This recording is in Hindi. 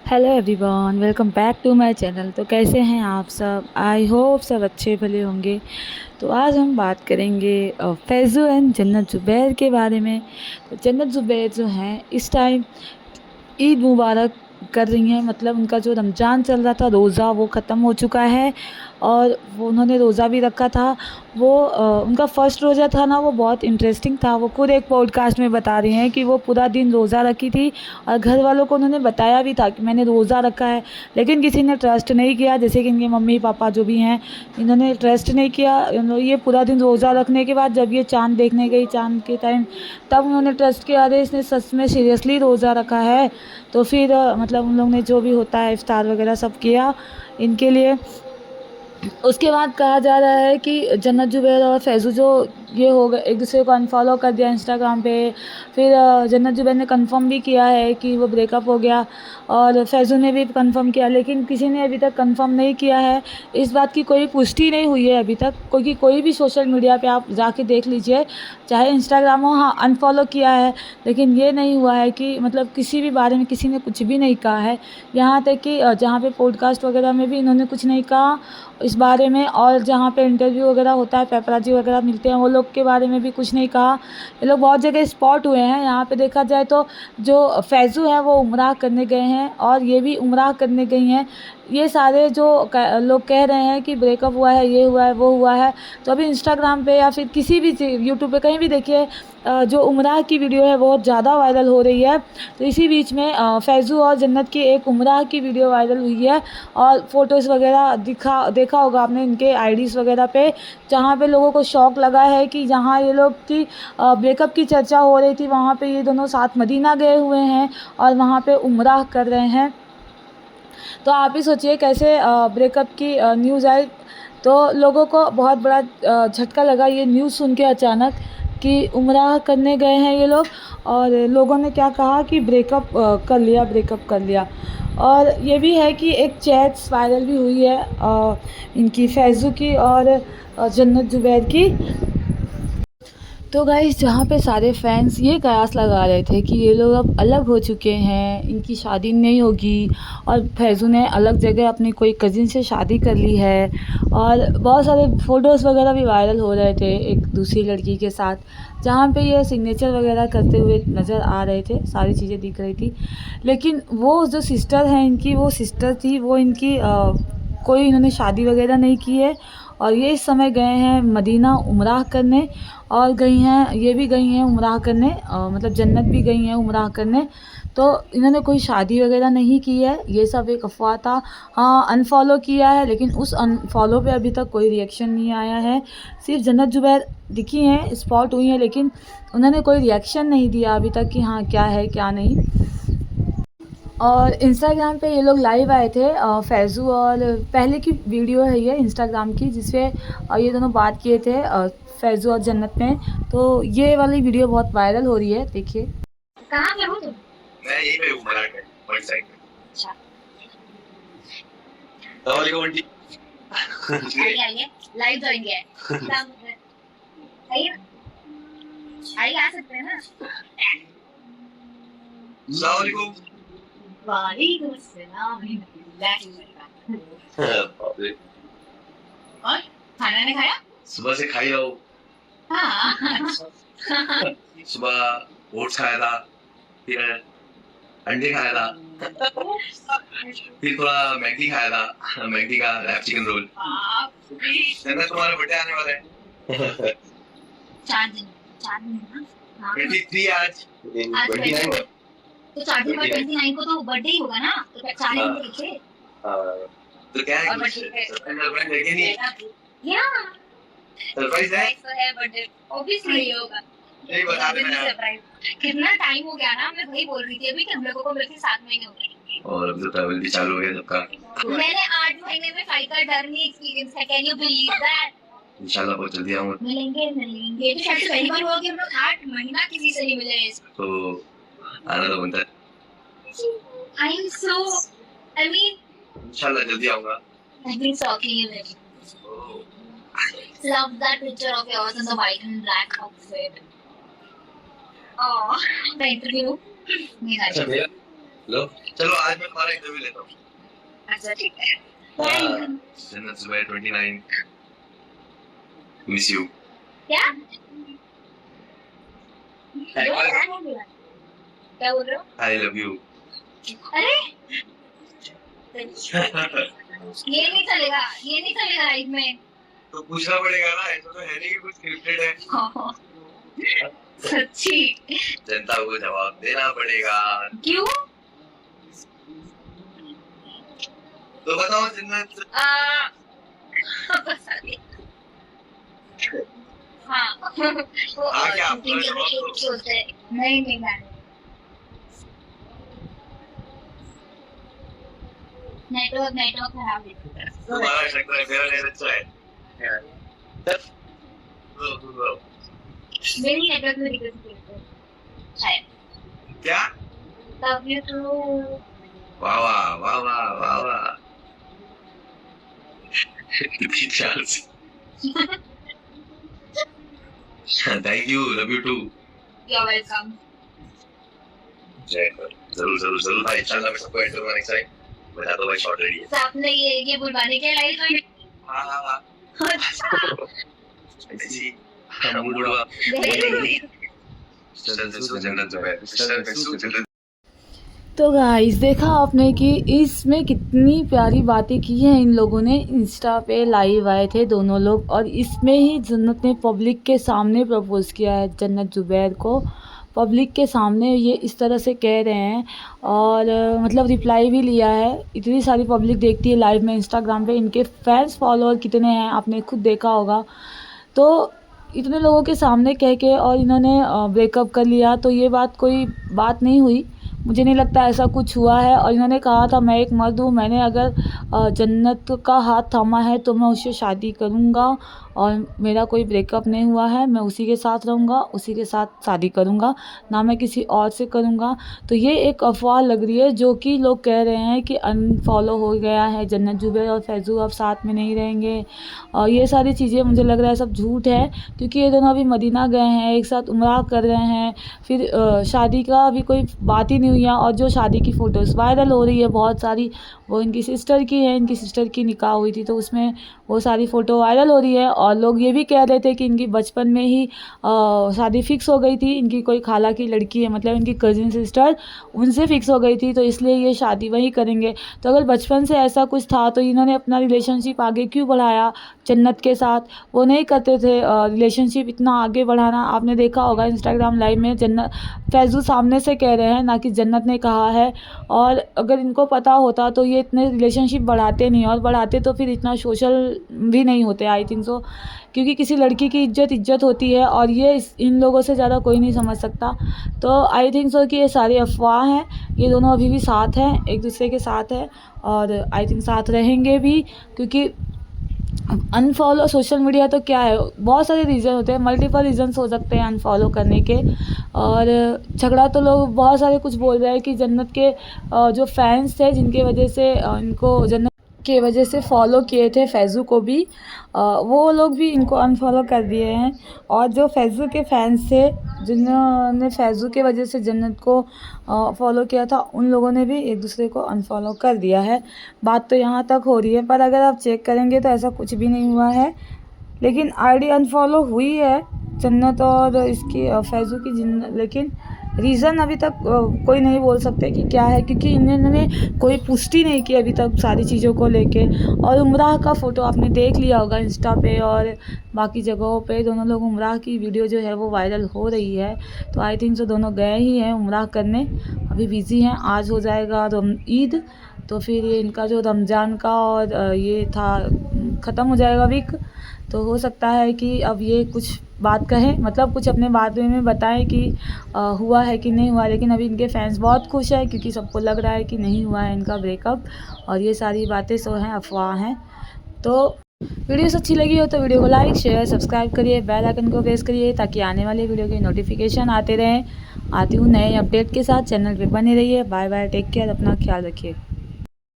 Hello everyone, welcome back to my channel. तो कैसे हैं आप सब? आई होप सब अच्छे भले होंगे। तो आज हम बात करेंगे फैज़ू एंड जन्नत ज़ुबैर के बारे में। तो जन्नत ज़ुबैर जो हैं इस टाइम ईद मुबारक कर रही हैं। मतलब उनका जो रमज़ान चल रहा था रोज़ा, वो ख़त्म हो चुका है और वो उन्होंने रोज़ा भी रखा था। वो उनका फ़र्स्ट रोज़ा था ना, वो बहुत इंटरेस्टिंग था। वो खुद एक पॉडकास्ट में बता रही हैं कि वो पूरा दिन रोज़ा रखी थी और घर वालों को उन्होंने बताया भी था कि मैंने रोज़ा रखा है, लेकिन किसी ने ट्रस्ट नहीं किया। जैसे कि इनके मम्मी पापा जो भी हैं, इन्होंने ट्रस्ट नहीं किया। ये पूरा दिन रोज़ा रखने के बाद जब ये चाँद देखने गई चाँद के टाइम, तब उन्होंने ट्रस्ट किया, अरे इसने सच में सीरियसली रोज़ा रखा है। तो फिर मतलब उन लोग ने जो भी होता है इफ्तार वगैरह सब किया इनके लिए। उसके बाद कहा जा रहा है कि जन्नत जुबैर और फैज़ू जो ये हो गए, एक दूसरे को अनफॉलो कर दिया इंस्टाग्राम पे। फिर जन्नत जुबैर ने कंफर्म भी किया है कि वो ब्रेकअप हो गया और फैज़ू ने भी कंफर्म किया, लेकिन किसी ने अभी तक कंफर्म नहीं किया है। इस बात की कोई पुष्टि नहीं हुई है अभी तक, क्योंकि कोई भी सोशल मीडिया पे आप जाके देख लीजिए, चाहे इंस्टाग्राम हो, हाँ अनफॉलो किया है, लेकिन ये नहीं हुआ है कि मतलब किसी भी बारे में किसी ने कुछ भी नहीं कहा है। यहाँ तक कि जहाँ पे पॉडकास्ट वगैरह में भी इन्होंने कुछ नहीं कहा इस बारे में, और जहाँ पे इंटरव्यू वगैरह होता है, पेपराजी वगैरह मिलते हैं, वो लोग के बारे में भी कुछ नहीं कहा। ये लोग बहुत जगह स्पॉट हुए हैं। यहाँ पे देखा जाए तो जो फैज़ू है वो उम्राह करने गए हैं और ये भी उम्राह करने गई हैं। ये सारे जो लोग कह रहे हैं कि ब्रेकअप हुआ है, ये हुआ है, वो हुआ है, तो अभी इंस्टाग्राम पे या फिर किसी भी यूट्यूब पे कहीं भी देखिए, जो उम्राह की वीडियो है बहुत ज़्यादा वायरल हो रही है। तो इसी बीच में फैज़ू और जन्नत की एक उम्राह की वीडियो वायरल हुई है और फ़ोटोज़ वगैरह देखा होगा आपने इनके आईडीज़ वगैरह पे, जहाँ पे लोगों को शौक लगा है कि जहाँ ये लोग की ब्रेकअप की चर्चा हो रही थी, वहाँ पे ये दोनों साथ मदीना गए हुए हैं और वहाँ पे उम्राह कर रहे हैं। तो आप ही सोचिए कैसे ब्रेकअप की न्यूज़ आई, तो लोगों को बहुत बड़ा झटका लगा ये न्यूज़ सुन के अचानक कि उम्राह करने गए हैं ये लोग, और लोगों ने क्या कहा कि ब्रेकअप कर लिया, ब्रेकअप कर लिया। और ये भी है कि एक चैट्स वायरल भी हुई है इनकी फैज़ू की और जन्नत जुबैर की। तो गाइस, जहाँ पे सारे फैंस ये कयास लगा रहे थे कि ये लोग अब अलग हो चुके हैं, इनकी शादी नहीं होगी, और फैज़ू ने अलग जगह अपनी कोई कज़िन से शादी कर ली है, और बहुत सारे फ़ोटोज़ वगैरह भी वायरल हो रहे थे एक दूसरी लड़की के साथ, जहाँ पे ये सिग्नेचर वगैरह करते हुए नज़र आ रहे थे, सारी चीज़ें दिख रही थी। लेकिन वो जो सिस्टर हैं इनकी, वो सिस्टर थी, वो इनकी कोई इन्होंने शादी वगैरह नहीं की है, और ये इस समय गए हैं मदीना उम्राह करने, और गई हैं, ये भी गई हैं उम्राह करने, मतलब जन्नत भी गई हैं उम्राह करने। तो इन्होंने कोई शादी वगैरह नहीं की है, ये सब एक अफ़वाह था। हाँ, अनफॉलो किया है, लेकिन उस अनफॉलो पे अभी तक कोई रिएक्शन नहीं आया है। सिर्फ जन्नत जुबैर दिखी हैं, स्पॉट हुई हैं, लेकिन उन्होंने कोई रिएक्शन नहीं दिया अभी तक कि हाँ क्या है क्या नहीं। और इंस्टाग्राम पे ये लोग लाइव आए थे, फैज़ू, और पहले की वीडियो है ये इंस्टाग्राम की, जिसपे ये दोनों बात किए थे फैज़ू और जन्नत में। तो ये वाली वीडियो बहुत वायरल हो रही है, देखिए। कहाँ पे हो तुम? मैं यहीं पे हूँ मलाड में, पॉइंट साइड में। अच्छा। अस्सलाम वालेकुम आंटी। आइए लाइव ज्वाइन किया है। आइए आइए, आ सकते हैं ना। अस्सलाम वालेकुम। वालेकुम अस्सलाम। बाप रे। और खाना नहीं खाया? सुबह से खाई रहा हूँ। हाँ। सुबह ओट्स खाया था, फिर अंडे खाया था, फिर थोड़ा मैगी खाया था, मैगी का रैप चिकन रोल। जन्नत, तुम्हारा बर्थडे आने वाला है। 4 दिन ना। 23 आज। आज 29 तो 4 दिन बाद 29 को तो बर्थडे ही होगा ना, तो 4 दिन के पीछे। तो क्या है, सरप्राइज है कि नहीं? या सरप्राइज है तो है, बर्थडे ऑब्वियसली होगा। नहीं बता देना। सरप्राइज कितना टाइम हो गया ना, मैं वही बोल रही थी अभी कि हम लोगों को मिलके 7 महीने हो गए, और अब तो ट्रैवल भी चालू हो गया सबका। मैंने 8 महीने में फ्लाइट का डर नहीं एक्सपीरियंस है। Can you believe that? इंशाल्लाह बहुत जल्दी आऊंगा। मिलेंगे तो शायद पहली बार हुआ कि हम लोग 8 महीना किसी से नहीं मिले। तो आना तो बनता है। I am so, I mean, इंशाल्लाह जल्दी आऊंगा। I've been stalking you lately. Love that picture of yours in the white and black outfit. Oh, the interview. अच्छा मेरा लो चलो आज मैं तुम्हारा इंटरव्यू लेता हूँ। अच्छा ठीक है। जन्नत जुबैर 29 मिस यू। क्या क्या बोल रहे हो? I love you. अरे ये नहीं चलेगा, ये नहीं चलेगा लाइफ में। तो पूछना पड़ेगा ना, ऐसा तो है नहीं कि कुछ स्क्रिप्टेड है। सच्ची जनता को जवाब देना पड़ेगा। क्यों? तो बताओ जन्नत। पता नहीं। हाँ वो क्या सोचते हैं। नहीं नहीं मैं नेटवर्क खराब है। तुम्हारा शक है, मेरा नहीं अच्छा है। मेरी नेटवर्क में दिक्कत है शायद। क्या? Love you too. वाह वाह वाह वाह वाह वाह। Thank you, love you too. You are welcome. जरूर जरूर जरूर भाई, इंशाल्लाह मैं सबको ऐड करूंगा नेक्स्ट टाइम। बता दो भाई, शॉर्ट रेडी है। तो आपने ये बुलवाने के लाइफ में। हाँ अच्छा जी, हम बुलवा जन्नत जुबैर। तो गाइस देखा आपने कि इसमें कितनी प्यारी बातें की हैं इन लोगों ने। इंस्टा पे लाइव आए थे दोनों लोग और इसमें ही जन्नत ने पब्लिक के सामने प्रपोज़ किया है जन्नत जुबैर को। पब्लिक के सामने ये इस तरह से कह रहे हैं और मतलब रिप्लाई भी लिया है। इतनी सारी पब्लिक देखती है लाइव में इंस्टाग्राम पे, इनके फैंस फॉलोअर कितने हैं आपने खुद देखा होगा। तो इतने लोगों के सामने कह के और इन्होंने ब्रेकअप कर लिया, तो ये बात कोई बात नहीं हुई। मुझे नहीं लगता ऐसा कुछ हुआ है। और इन्होंने कहा था मैं एक मर्द हूँ, मैंने अगर जन्नत का हाथ थामा है तो मैं उससे शादी करूँगा और मेरा कोई ब्रेकअप नहीं हुआ है, मैं उसी के साथ रहूँगा, उसी के साथ शादी करूँगा, ना मैं किसी और से करूँगा। तो ये एक अफवाह लग रही है जो कि लोग कह रहे हैं कि अनफॉलो हो गया है जन्नत जुबैर और फैज़ू अब साथ में नहीं रहेंगे। और ये सारी चीज़ें मुझे लग रहा है सब झूठ है, क्योंकि ये दोनों अभी मदीना गए हैं, एक साथ उम्रा कर रहे हैं, फिर शादी का अभी कोई बात ही नहीं हुई है। और जो शादी की फ़ोटोज़ वायरल हो रही है बहुत सारी, वो इनकी सिस्टर की है, इनकी सिस्टर की निकाह हुई थी तो उसमें वो सारी फ़ोटो वायरल हो रही है। और लोग ये भी कह रहे थे कि इनकी बचपन में ही शादी फ़िक्स हो गई थी, इनकी कोई खाला की लड़की है, मतलब इनकी कज़िन सिस्टर, उनसे फ़िक्स हो गई थी तो इसलिए ये शादी वही करेंगे। तो अगर बचपन से ऐसा कुछ था तो इन्होंने अपना रिलेशनशिप आगे क्यों बढ़ाया जन्नत के साथ? वो नहीं करते थे रिलेशनशिप इतना आगे बढ़ाना। आपने देखा होगा इंस्टाग्राम लाइव में जन्नत फैज़ू सामने से कह रहे हैं, ना कि जन्नत ने कहा है। और अगर इनको पता होता तो ये इतने रिलेशनशिप बढ़ाते नहीं, और बढ़ाते तो फिर इतना सोशल भी नहीं होते आई थिंक सो, क्योंकि किसी लड़की की इज्जत होती है और ये इन लोगों से ज़्यादा कोई नहीं समझ सकता। तो आई थिंक सो कि ये सारी अफवाह हैं। ये दोनों अभी भी साथ हैं, एक दूसरे के साथ हैं और आई थिंक साथ रहेंगे भी, क्योंकि अनफॉलो सोशल मीडिया तो क्या है, बहुत सारे रीज़न होते हैं, मल्टीपल रीज़न्स हो सकते हैं अनफॉलो करने के। और झगड़ा तो लोग बहुत सारे कुछ बोल रहे हैं कि जन्नत के जो फैंस थे जिनके वजह से इनको जन्नत के वजह से फॉलो किए थे फैज़ू को भी, वो लोग भी इनको अनफॉलो कर दिए हैं। और जो फैज़ू के फैंस थे जिन्होंने फैज़ू के वजह से जन्नत को फॉलो किया था, उन लोगों ने भी एक दूसरे को अनफॉलो कर दिया है। बात तो यहाँ तक हो रही है, पर अगर आप चेक करेंगे तो ऐसा कुछ भी नहीं हुआ है। लेकिन आईडी अनफॉलो हुई है जन्नत और इसकी फैज़ू की, लेकिन रीज़न अभी तक कोई नहीं बोल सकते कि क्या है, क्योंकि इन्होंने कोई पुष्टि नहीं की अभी तक सारी चीज़ों को लेके। और उम्राह का फ़ोटो आपने देख लिया होगा इंस्टा पे और बाकी जगहों पे, दोनों लोग उम्राह की वीडियो जो है वो वायरल हो रही है। तो आई थिंक सो दोनों गए ही हैं उम्राह करने, अभी बिज़ी हैं। आज हो जाएगा ईद, तो फिर ये इनका जो रमज़ान का और ये था ख़त्म हो जाएगा वीक। तो हो सकता है कि अब ये कुछ बात कहें, मतलब कुछ अपने बारे में बताएं कि हुआ है कि नहीं हुआ। लेकिन अभी इनके फैंस बहुत खुश हैं क्योंकि सबको लग रहा है कि नहीं हुआ है इनका ब्रेकअप, और ये सारी बातें सो हैं अफवाह हैं। तो वीडियो अच्छी लगी हो तो वीडियो को लाइक शेयर सब्सक्राइब करिए, बेल आइकन को प्रेस करिए ताकि आने वाले वीडियो के नोटिफिकेशन आते रहें। आती हूँ नए अपडेट के साथ, चैनल पे बने रहिए। बाय बाय, टेक केयर, अपना ख्याल रखिए।